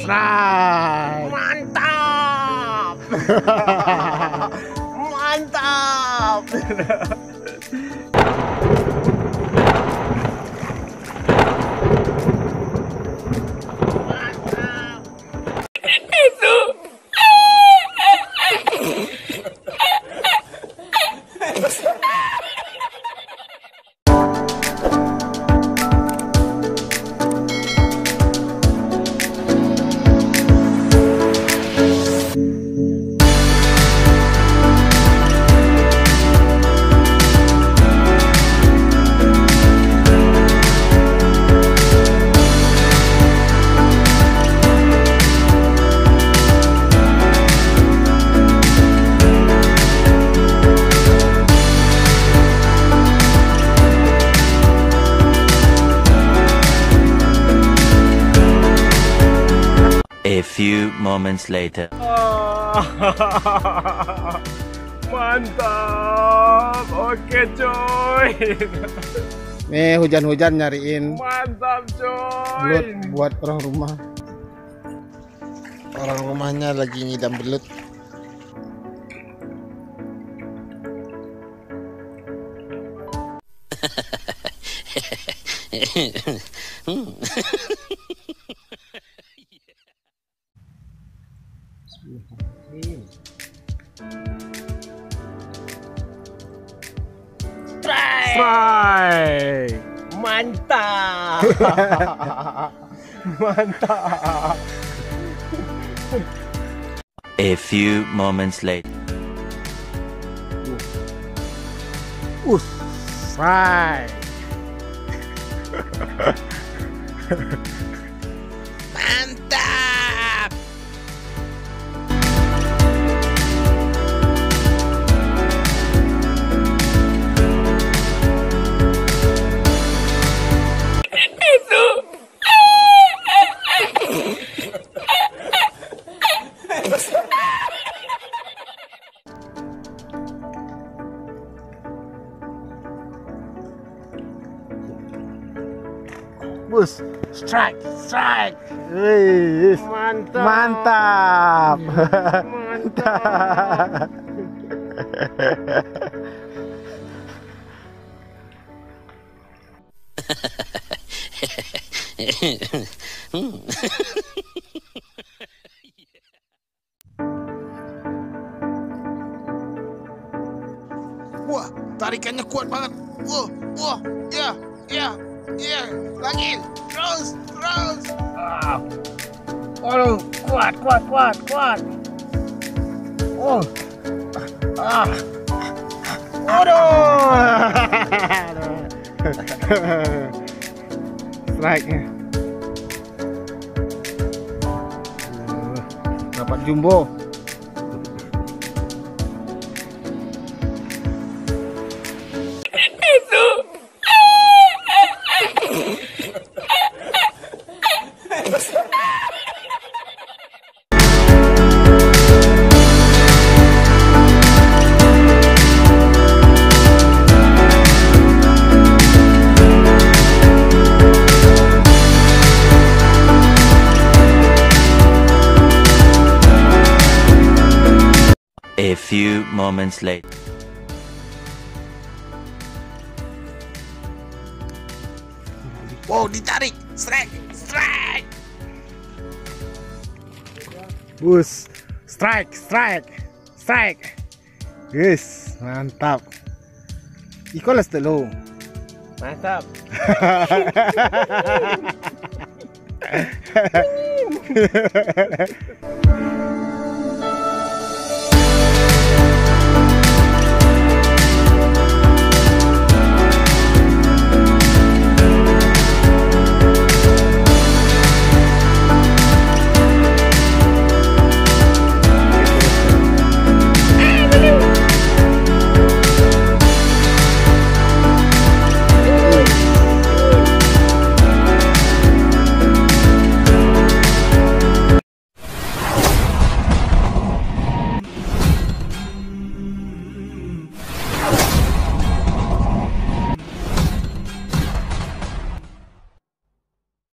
Strike. Mantap. Mantap. A few moments later. Mantap. Oke coy. Nih hujan-hujan nyariin. Mantap coy. Buat orang rumah. Orang rumahnya lagi ngidam belut. Strike. Mantap. Mantap. A few moments later. Strike. Mantap. Bus, strike. Wih, Mantap. mantap. Wah, tarikannya kuat banget. Wah, ya, lagi, terus. Aduh, kuat. Oh. Strike-nya. Dapat jumbo. A few moments later. Wow, ditarik. Strike. Bus, strike. Yes, mantap. Ikolas dulu. Mantap.